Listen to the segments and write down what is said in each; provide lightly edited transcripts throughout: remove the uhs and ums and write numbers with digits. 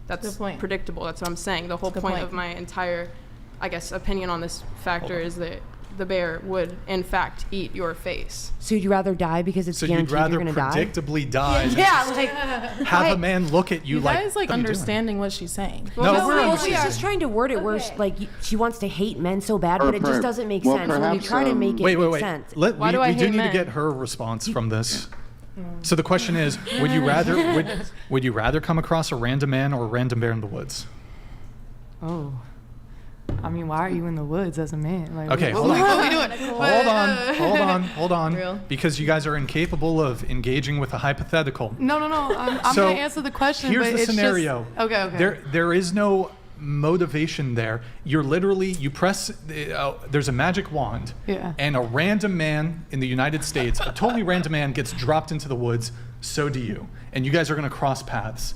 That's predictable. That's what I'm saying. The whole point of my entire, I guess, opinion on this factor is that the bear would, in fact, eat your face. So you'd rather die because it's guaranteed you're going to die? So you'd rather predictably die than have a man look at you like, guys, like, understanding what she's saying. Well, she's just trying to word it where she wants to hate men so bad, but it just doesn't make sense. When you try to make it make sense. Why do I hate men? We do need to get her response from this. So the question is, would you rather come across a random man or a random bear in the woods? Oh. I mean, why are you in the woods as a man? Like, okay, hold on. Real? Because you guys are incapable of engaging with a hypothetical. No. I'm so going to answer the question. Here's but the scenario. Okay. There is no motivation there. You're literally, you press, there's a magic wand, and a random man in the United States, a totally random man gets dropped into the woods, so do you. And you guys are going to cross paths.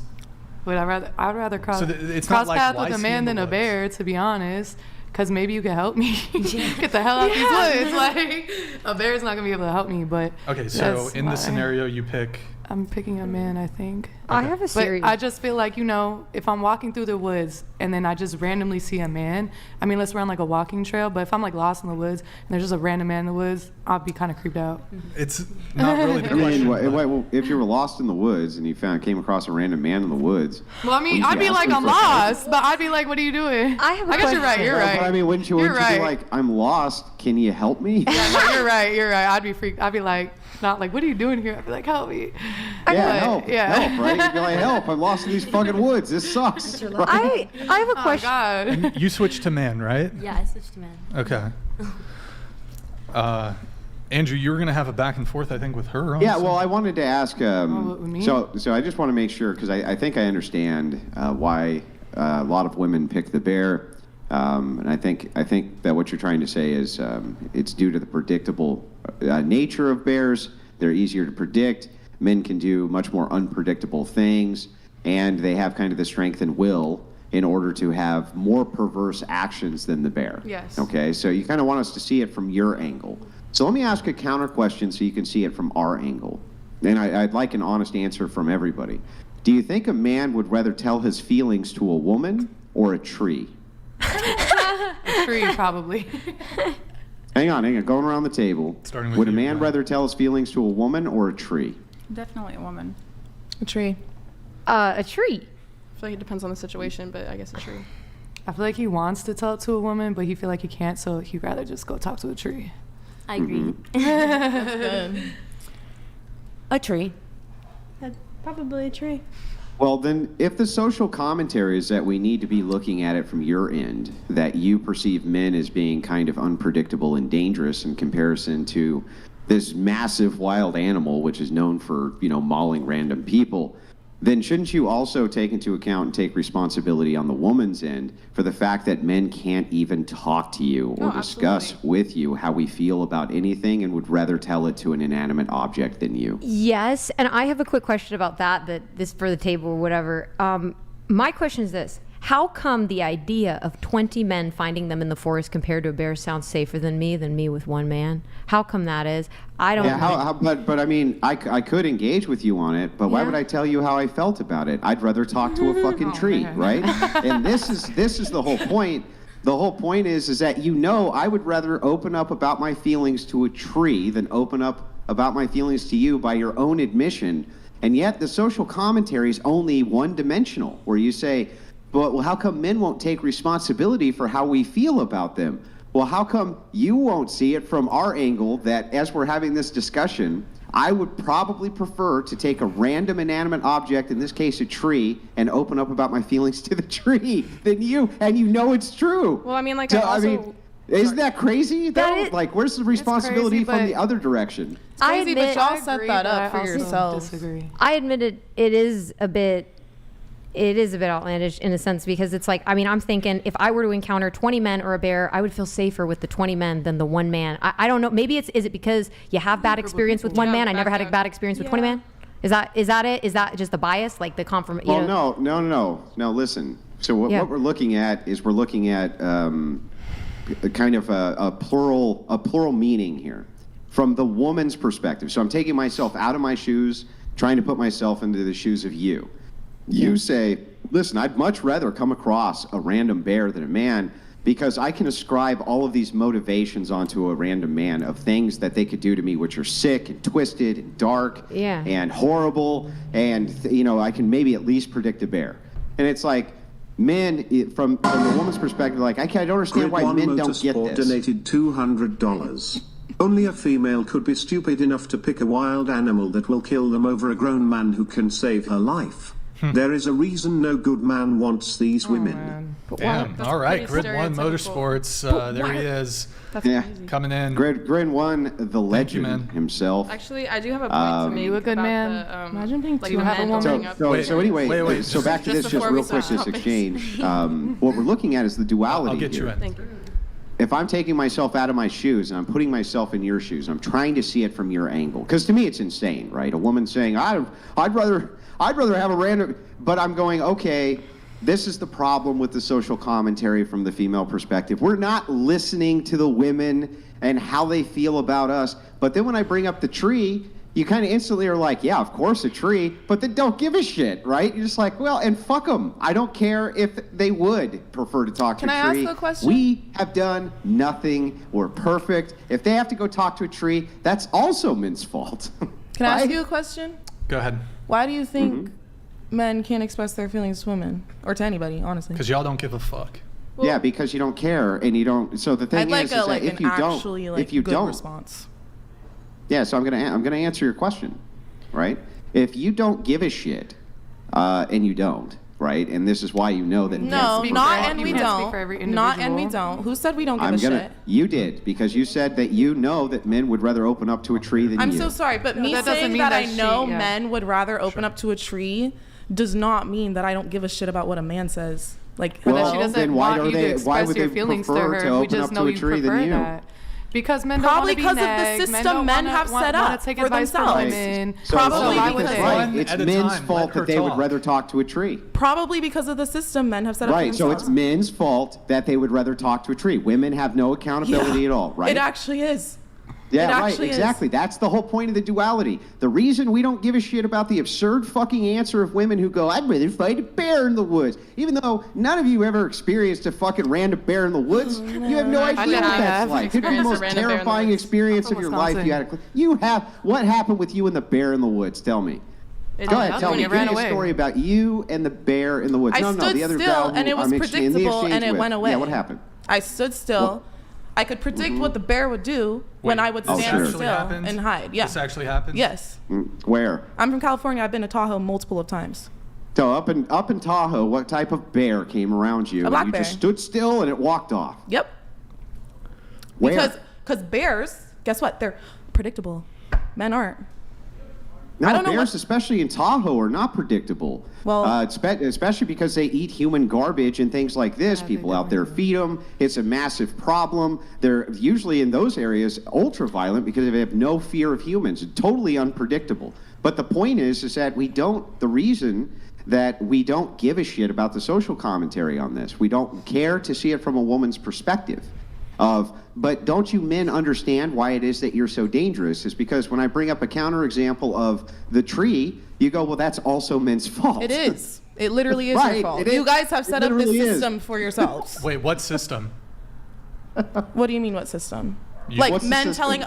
Would I'd rather cross it's paths like with a man than a bear, to be honest. Because maybe you can help me get the hell out of these woods. Like, a bear's not going to be able to help me, but... Okay, so in this scenario, you pick... I'm picking a man, I think. Okay. I have a series. But I just feel like, if I'm walking through the woods and then I just randomly see a man, I mean, let's run like a walking trail, but if I'm like lost in the woods and there's just a random man in the woods, I'll be kind of creeped out. It's not really the question. Well, if you were lost in the woods and you came across a random man in the woods... Well, I mean, I'd be like, I'm lost, but I'd be like, what are you doing? I guess you're right. But I mean, wouldn't you be like, I'm lost, can you help me? Yeah, no, you're right. I'd be freaked. I'd be like, not like, what are you doing here? I'd be like, help me. Help, right? You'd be like, help, I'm lost in these fucking woods. This sucks. Right? I have a question. Oh, God. You switched to man, right? Yeah, I switched to man. Okay. Andrew, you were going to have a back and forth, I think, with her. Yeah, well, I wanted to ask, so I just want to make sure, because I think I understand why a lot of women pick the bear. And I think that what you're trying to say is it's due to the predictable nature of bears. They're easier to predict. Men can do much more unpredictable things, and they have kind of the strength and will in order to have more perverse actions than the bear. Yes. Okay, so you kind of want us to see it from your angle. So let me ask a counter question so you can see it from our angle. And I'd like an honest answer from everybody. Do you think a man would rather tell his feelings to a woman or a tree? A tree, probably. Hang on. Going around the table. Would a man rather tell his feelings to a woman or a tree? Definitely a woman. A tree. A tree. I feel like it depends on the situation, but I guess a tree. I feel like he wants to talk to a woman, but he feel like he can't, so he'd rather just go talk to a tree. I agree. That's good. A tree. Probably a tree. Well, then, if the social commentary is that we need to be looking at it from your end, that you perceive men as being kind of unpredictable and dangerous in comparison to this massive wild animal, which is known for, mauling random people, then shouldn't you also take into account and take responsibility on the woman's end for the fact that men can't even talk to you or discuss with you how we feel about anything and would rather tell it to an inanimate object than you? Yes, and I have a quick question about that this for the table or whatever. My question is this. How come the idea of 20 men finding them in the forest compared to a bear sounds safer than me with one man? How come that is? I don't know. But I mean, I could engage with you on it, but why would I tell you how I felt about it? I'd rather talk to a fucking tree, right? And this is the whole point. The whole point is that I would rather open up about my feelings to a tree than open up about my feelings to you by your own admission. And yet the social commentary is only one-dimensional, where you say, but how come men won't take responsibility for how we feel about them? Well, how come you won't see it from our angle that as we're having this discussion, I would probably prefer to take a random inanimate object, in this case a tree, and open up about my feelings to the tree than you, and it's true. Well, I mean, like, isn't that crazy, though? Where's the responsibility from the other direction? It's crazy, but y'all set that up for yourselves. I admit it is a bit outlandish in a sense, because it's like, I mean, I'm thinking if I were to encounter 20 men or a bear, I would feel safer with the 20 men than the one man. I don't know. Maybe is it because you have bad experience with one man? I never had a bad experience with 20 men. Is that it? Is that just the bias, like the confirmation? Well, no. Listen. So what we're looking at is kind of a plural meaning here from the woman's perspective. So I'm taking myself out of my shoes, trying to put myself into the shoes of you. You say, listen, I'd much rather come across a random bear than a man, because I can ascribe all of these motivations onto a random man of things that they could do to me which are sick and twisted and dark and horrible, and I can maybe at least predict a bear. And it's like, men, from the woman's perspective, like, I don't understand why men don't get this. Donated $200. Only a female could be stupid enough to pick a wild animal that will kill them over a grown man who can save her life. There is a reason no good man wants these women. Damn. All right, Grid 1 Motorsports. There he is. That's crazy. Coming in. Grid 1, the legend himself. Actually, I do have a point to make. You a good about man. The, Imagine being like too the have a men woman. going up. So anyway, so back to this, just before we real quick, switch this topics. exchange. What we're looking at is the duality I'll get you here. in. Thank you. If I'm taking myself out of my shoes and I'm putting myself in your shoes, I'm trying to see it from your angle. Because to me, it's insane, right? A woman saying, I'd rather have a random, but I'm going, okay, this is the problem with the social commentary from the female perspective. We're not listening to the women and how they feel about us. But then when I bring up the tree, you kind of instantly are like, yeah, of course, a tree, but then don't give a shit, right? You're just like, well, and fuck them. I don't care if they would prefer to talk to a tree. Can I ask a question? We have done nothing. We're perfect. If they have to go talk to a tree, that's also men's fault. Can I ask Right? you a question? Go ahead. Why do you think men can't express their feelings to women or to anybody, honestly? Because y'all don't give a fuck. Yeah, because you don't care and you don't. So the thing I'd like is a that if an you actually don't, if you good don't, response. yeah. So I'm gonna answer your question, right? If you don't give a shit, and you don't, right? And this is why you know that. No, men not prefer and you. we can't speak for every don't. Not and we individual. don't. Who said we don't give a shit? You did, because you said that you know that men would rather open up to a tree than I'm you. so sorry, but me that doesn't saying mean that that I know she- yeah. men would rather open up to a tree does not mean that I don't give a shit about what a man says. Like, Well, But she hello? doesn't then why want are you they- to express why would your they feelings to prefer her. to We open just up know to a you tree than prefer you? that. Because men Probably don't want to be because of the nagged. system don't men wanna- have want- set wanna up take for advice from themselves. women. So Probably so because that's they- right. One It's at a men's time, fault let her that they would talk. rather talk to a tree. Probably because of the system men have set up Right, for so themselves. it's men's fault that they would rather talk to a tree. Women have no accountability at all, right? It actually is. Yeah, It right, actually is. exactly. That's the whole point of the duality. The reason we don't give a shit about the absurd fucking answer of women who go, I'd rather fight a bear in the woods. Even though none of you ever experienced a fucking random bear in the woods. You have no idea what have that's like. Could be the experienced a most random bear in the terrifying woods. experience I'm of from your life you had. You have. What happened with you and the bear in the woods? Tell me. Go ahead, tell me. Give me a story about you and the bear in the woods. I No, stood the other still, gal and who it was I'm in the predictable, and exchange it with. went away. Yeah, what happened? I stood still. I could predict what the bear would do when Wait, I would this stand sure. still actually happened? and hide. Yeah. This actually happened? Yes. Where? I'm from California. I've been to Tahoe multiple of times. So up in Tahoe, what type of bear came around you? A black and you bear. just stood still and it walked off. Yep. Where? Because bears, guess what? They're predictable. Men aren't. No, I don't know bears, what- especially in Tahoe, are not predictable. Well- Especially because they eat human garbage and things like this. People out there feed them. It's a massive problem. They're usually in those areas ultra violent because they have no fear of humans. Totally unpredictable. But the point is that the reason that we don't give a shit about the social commentary on this, we don't care to see it from a woman's perspective. But don't you men understand why it is that you're so dangerous? Is because when I bring up a counterexample of the tree, you go, well, that's also men's fault. It is. It literally is Right, your fault. it is. You guys have It set up this literally is. system for yourselves. Wait, what system? What do you mean, what system? You- Like What's the men system?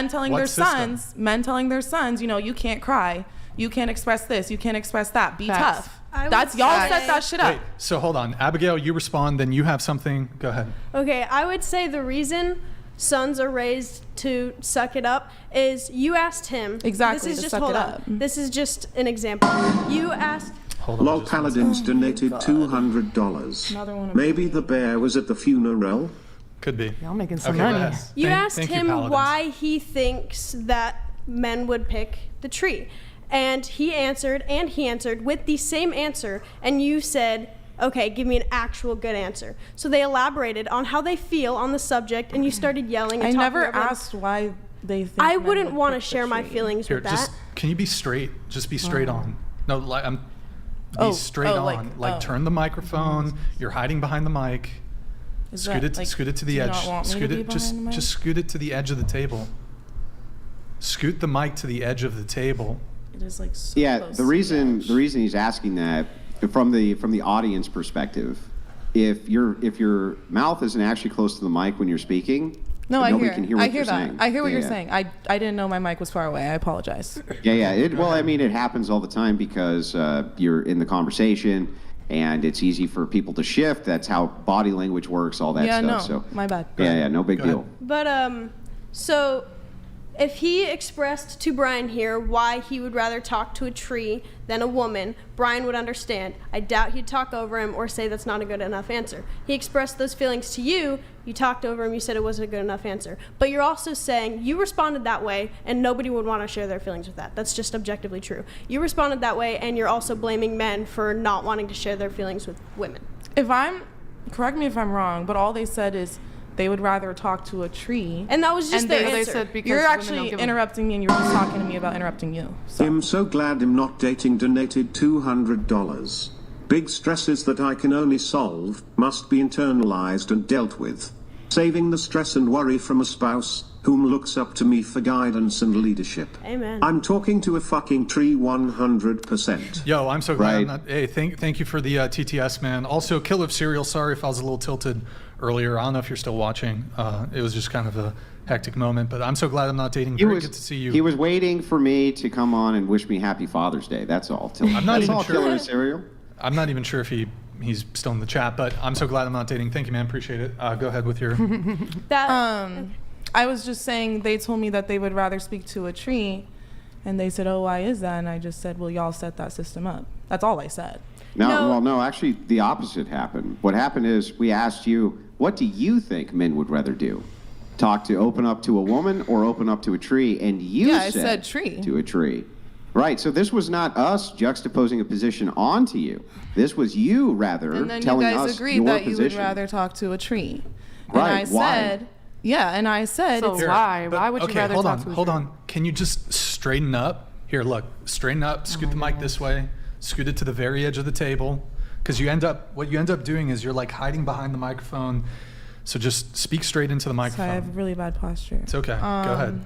telling What their system? sons, you know, you can't cry, you can't express this, you can't express that. Be Facts. tough. I would That's y'all say- set that shit up. Wait, so hold on. Abigail, you respond, then you have something. Go ahead. Okay, I would say the reason sons are raised to suck it up is you asked him. Exactly, This is to just suck hold it on. up. This is just an example. You asked. Hold on. Lol just one Paladins second. donated $200. Another one of Maybe the bear was at the funeral. Could be. Y'all making some Okay, go money. ahead. You Thank- asked thank you, him Paladins. why he thinks that men would pick the tree. And he answered with the same answer. And you said, okay, give me an actual good answer. So they elaborated on how they feel on the subject, and you started yelling and I talking never over them. asked why they think I men wouldn't would want to pick the share my tree. feelings Here, with just that. can you be straight? Just be straight on. No, like I'm. Be Oh, straight oh, on. like, oh. Turn the microphone. You're hiding behind the mic. Is Scoot that, it. like, Scoot it to do the you edge. not want me to Scoot be it. Just behind the mic? just scoot it to the edge of the table. Scoot the mic to the edge of the table. It is like so Yeah, close the to reason edge. he's asking that from the audience perspective, if your mouth isn't actually close to the mic when you're speaking, No, I nobody hear. can hear what I hear you're that. saying. I hear what you're Yeah. saying. I didn't know my mic was far away. I apologize. Yeah. Well, I mean, it happens all the time because you're in the conversation, and it's easy for people to shift. That's how body language works, all that Yeah, stuff. no, So my bad. yeah, no big deal. But so if he expressed to Brian here why he would rather talk to a tree than a woman, Brian would understand. I doubt he'd talk over him or say that's not a good enough answer. He expressed those feelings to you. You talked over him. You said it wasn't a good enough answer. But you're also saying you responded that way, and nobody would want to share their feelings with that. That's just objectively true. You responded that way, and you're also blaming men for not wanting to share their feelings with women. Correct me if I'm wrong, but all they said is they would rather talk to a tree. And that was just And their they answer. said because You're women actually don't give them- interrupting me, and you were just talking to me about interrupting you. So. I'm so glad I'm not dating donated $200. Big stresses that I can only solve must be internalized and dealt with. Saving the stress and worry from a spouse whom looks up to me for guidance and leadership. Amen. I'm talking to a fucking tree 100%. Yo, I'm so glad I'm Right. not. Hey, thank you for the TTS, man. Also, Kill of Serial. Sorry if I was a little tilted earlier. I don't know if you're still watching. It was just kind of a hectic moment, but I'm so glad I'm not dating. Very good to see you. He was waiting for me to come on and wish me Happy Father's Day. That's all. I'm not That's even all, sure. Killer of Cereal. I'm not even sure if he's still in the chat, but I'm so glad I'm not dating. Thank you, man. Appreciate it. Go ahead with your. I was just saying they told me that they would rather speak to a tree, and they said, "Oh, why is that?" And I just said, "Well, y'all set that system up." That's all I said. No, actually, the opposite happened. What happened is we asked you, what do you think men would rather do? Open up to a woman or open up to a tree? And you I said tree. To a tree. Right, so this was not us juxtaposing a position onto you. This was you rather And then you telling guys us agreed your that you would position. rather talk to a tree. Right, And I why? said, yeah, and I said, So it's, Here, why? but- Why would you okay, rather hold talk on, to a hold tree? on. Can you just straighten up? Here, look, straighten up. Scoot the mic this way. Scoot it to the very edge of the table, because what you end up doing is you're like hiding behind the microphone. So just speak straight into the so I microphone. have really bad posture. It's okay. Go ahead.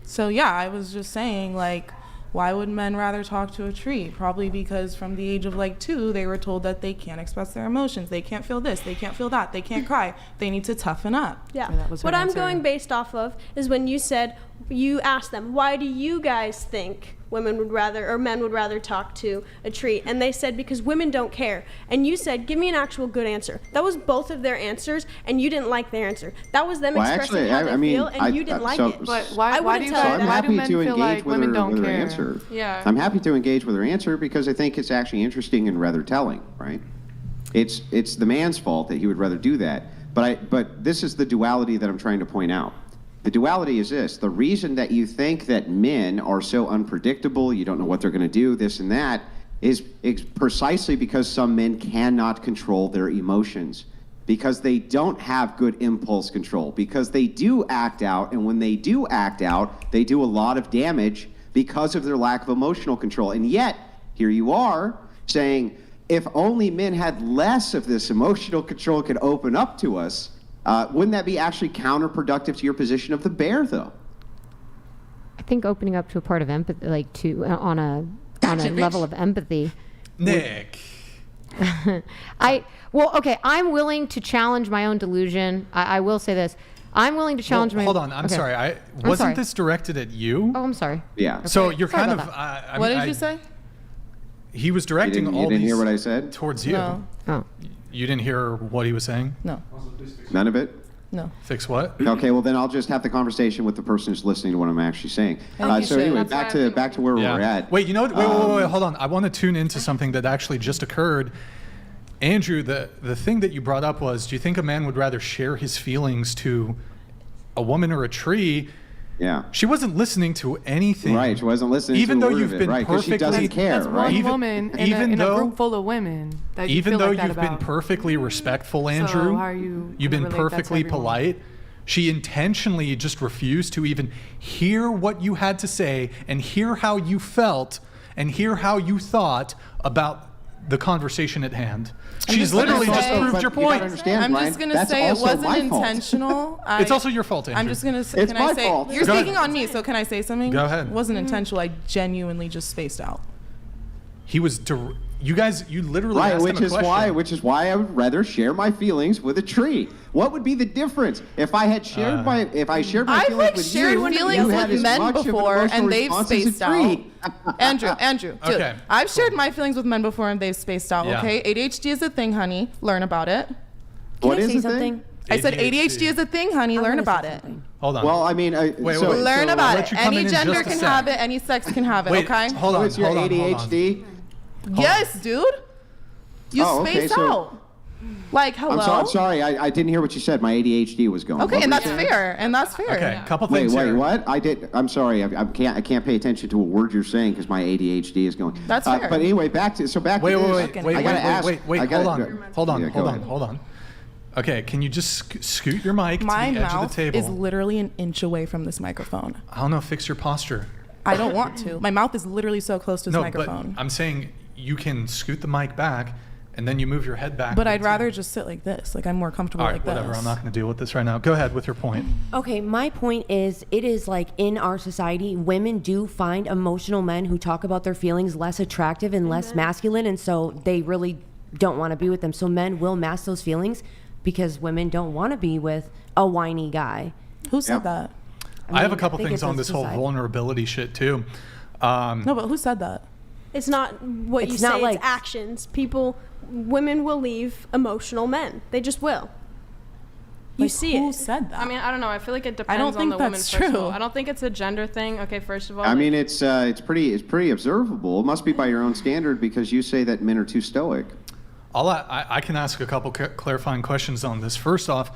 So yeah, I was just saying, like, why would men rather talk to a tree? Probably because from the age of like 2, they were told that they can't express their emotions. They can't feel this. They can't feel that. They can't cry. They need to toughen up. Yeah. that was her What I'm answer. going based off of is when you said, you asked them, why do you guys think men would rather talk to a tree? And they said, because women don't care. And you said, give me an actual good answer. That was both of their answers, and you didn't like their answer. That was them Well, expressing actually, how I they mean, feel, and you didn't like it. But I why do wouldn't you tell So you I'm that. why do happy men to feel engage like with women her, don't with her care? answer. Yeah. I'm happy to engage with her answer because I think it's actually interesting and rather telling, right? It's the man's fault that he would rather do that. But this is the duality that I'm trying to point out. The duality is this. The reason that you think that men are so unpredictable, you don't know what they're going to do, this and that, is precisely because some men cannot control their emotions, because they don't have good impulse control, because they do act out, and when they do act out, they do a lot of damage because of their lack of emotional control. And yet, here you are saying, if only men had less of this emotional control could open up to us, wouldn't that be actually counterproductive to your position of the bear, though? I think opening up to a part of empathy, like on a level of empathy. Nick. I'm willing to challenge my own delusion. I will say this. I'm willing to challenge my. Hold on. I'm okay. sorry. sorry. Wasn't this directed at you? Oh, I'm sorry. Yeah. So you're Sorry kind of. about What did you say? He was directing You all didn't these hear what I said? towards you. No. Oh. You didn't hear what he was saying? No. None of it? No. Fix what? Okay, well then I'll just have the conversation with the person who's listening to what I'm actually saying. you So should. anyway, That's back to where we're at. Wait, you know what? Wait, hold on. I want to tune into something that actually just occurred. Andrew, the thing that you brought up was, do you think a man would rather share his feelings to a woman or a tree? Yeah. She wasn't listening to anything. Right, she wasn't listening Even to a though word you've of it, been right? Because she doesn't perfectly- care, That's one right? woman in, even in a though- group full of women that you Even feel though like that you've been about. perfectly respectful, Andrew, how are you you've gonna been relate that to perfectly everyone? polite. She intentionally just refused to even hear what you had to say and hear how you felt and hear how you thought about the conversation at hand. She's just gonna literally just say- proved But your you gotta point. understand, I'm Brian, just gonna that's say it also wasn't my fault. intentional. It's also your fault, Andrew. I'm just gonna say. It's Can I my say? fault. You're Go speaking ahead. on me, so can I say something? Go ahead. It wasn't intentional. I genuinely just spaced out. He was You guys, you literally Right, asked which him a is question. why I would rather share my feelings with a tree. What would be the difference if I had shared my feelings I've like with shared you? feelings you had with as men much of an before, emotional and they've response as a spaced out. tree. Andrew, dude, Okay, I've shared my feelings with men before, and they've spaced out. Yeah. Okay, ADHD is a thing, honey. Learn about it. Can What I is say the something? thing? I said ADHD is a thing, honey. I Learn wanna about say it. something. Hold on. Well, I mean, wait. Learn I'll about let it. you come Any in gender just a can sec. have it. Any sex can have it. Wait, Okay. hold on. So it's your hold on, hold on. ADHD? Yes, dude. You Oh, okay, space so- out. Like, hello. I'm sorry, I didn't hear what you said. My ADHD was going. Okay, What and were that's you saying? fair. And that's fair. Okay, couple Wait, things here. what? I'm sorry. I can't pay attention to a word you're saying because my ADHD is going. That's fair. But anyway, back to Wait, this. I gotta ask. Hold on. Yeah, go ahead. Hold on. Okay, can you just scoot your mic My to the edge of mouth the table? is literally an inch away from this microphone. I don't know, fix your posture. I don't want to. My mouth is literally so close to this No, microphone. but I'm saying you can scoot the mic back and then you move your head back. But I'd rather just sit like this. Like, I'm more comfortable All right, like whatever. this. I'm not going to deal with this right now. Go ahead with your point. Okay, my point is, it is like in our society, women do find emotional men who talk about their feelings less attractive and less masculine, and so they really don't want to be with them. So men will mask those feelings because women don't want to be with a whiny guy. Who said Yep. that? I have a mean, couple I think things it's on a this whole society. vulnerability shit too. No, but who said that? It's not what you It's say, not like- it's actions. Women will leave emotional men. They just will. You Like, see who it. said that? I mean, I don't know. I feel like it depends don't on think the woman. that's First of true. all. I don't think it's a gender thing. Okay, first of all. I mean, it's pretty observable. It must be by your own standard because you say that men are too stoic. I can ask a couple clarifying questions on this. First off,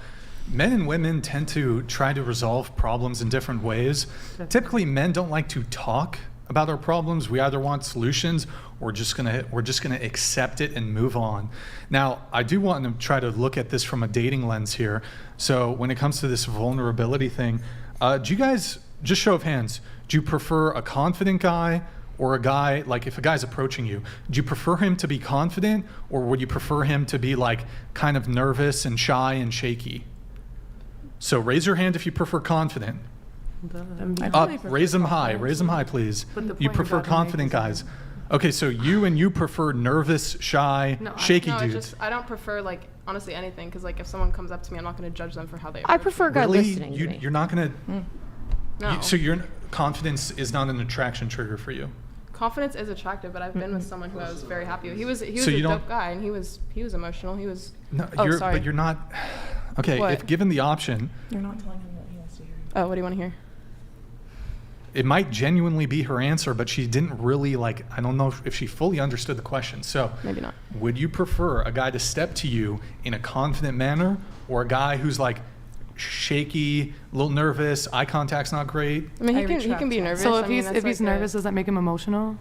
men and women tend to try to resolve problems in different ways. Typically, men don't like to talk about our problems. We either want solutions or we're just gonna accept it and move on. Now, I do want to try to look at this from a dating lens here. So when it comes to this vulnerability thing, do you guys, just show of hands, do you prefer a confident guy or a guy, like if a guy's approaching you, do you prefer him to be confident or would you prefer him to be like kind of nervous and shy and shaky? So raise your hand if you prefer confident. Up, raise them high, please. You prefer confident guys. Okay, so you prefer nervous, shy, shaky no, dudes. Just, I don't prefer like honestly anything because like if someone comes up to me, I'm not going to judge them for how they. I approach prefer a me. guy Really? listening to me. You're not gonna. No. So your confidence is not an attraction trigger for you. Confidence is attractive, but I've been with someone who I was very happy with. He was So a you don't- dope guy, and he was emotional. He was. No, Oh, sorry. but you're not. Okay, What? if given the option, You're not telling him what he has to hear. Oh, what do you want to hear? it might genuinely be her answer, but she didn't really like. I don't know if she fully understood the question. So Maybe not. would you prefer a guy to step to you in a confident manner, or a guy who's like shaky, a little nervous, eye contact's not great? I mean, I he can retract be that. nervous. So I if mean, he's that's if he's like a- nervous, does that make him emotional?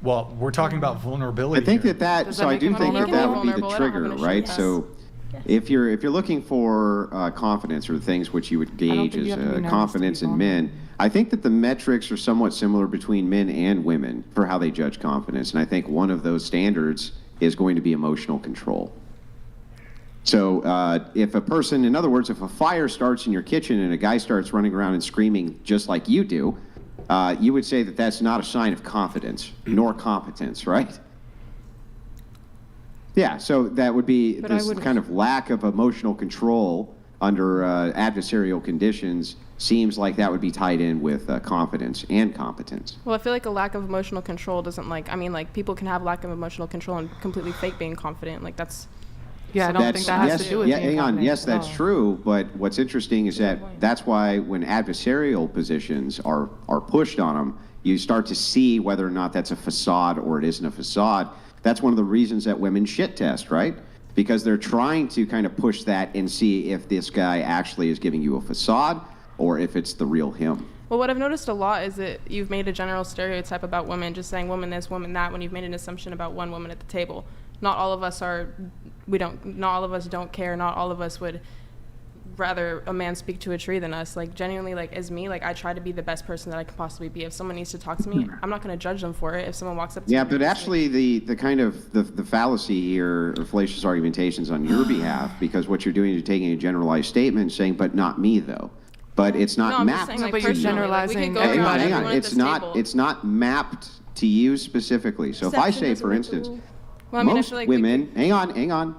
Well, we're talking about vulnerability. I think here. that Does so that I make do him think that vulnerable? would be the Vulnerable, I don't have trigger, an issue right? with that. So if you're looking for confidence or things which you would gauge think you as have to be nervous to confidence be in men, I think that the metrics are somewhat similar between men and women for how they judge confidence, and I think one of those standards is going to be emotional control. So if a person, in other words, if a fire starts in your kitchen and a guy starts running around and screaming just like you do, you would say that that's not a sign of confidence nor competence, right? Yeah, so that would be But I this wouldn't- kind of lack of emotional control under adversarial conditions seems like that would be tied in with confidence and competence. Well, I feel like a lack of emotional control doesn't like. I mean, like people can have lack of emotional control and completely fake being confident. Like that's. Yeah, I don't think that has yes, to do with yeah, being hang on. confident Yes, at that's all. true. But what's interesting is that's why when adversarial positions are pushed on them, you start to see whether or not that's a facade or it isn't a facade. That's one of the reasons that women shit test, right? Because they're trying to kind of push that and see if this guy actually is giving you a facade or if it's the real him. Well, what I've noticed a lot is that you've made a general stereotype about women, just saying woman this, woman that, when you've made an assumption about one woman at the table. Not all of us don't care. Not all of us would rather a man speak to a tree than us. Like genuinely, like as me, like I try to be the best person that I can possibly be. If someone needs to talk to me, I'm not going to judge them for it. If someone walks up to me, Yeah, but actually the kind of the fallacy here, or fallacious argumentations on your behalf, because what you're doing is taking a generalized statement and saying, but not me though. But it's not no, I'm just mapped. saying, like, but you're personally, like, we generalizing could go Hang around on, hang everyone on. at It's this not table. it's not mapped to you specifically. So if I Exception say, doesn't for make the instance, rule. Well, I mean, I most feel like we women, hang on.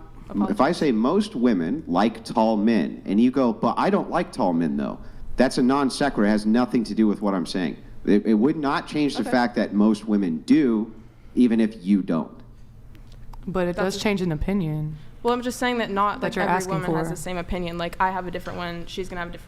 If I say most women like tall men, and you go, but I don't like tall men though, that's a non sequitur. It has nothing to do with what I'm saying. It would not change the fact that most women do, even if you don't. But it does change an opinion. Well, I'm just saying that not That like you're every asking woman has for. the same opinion. Like I have a different one, she's gonna have a different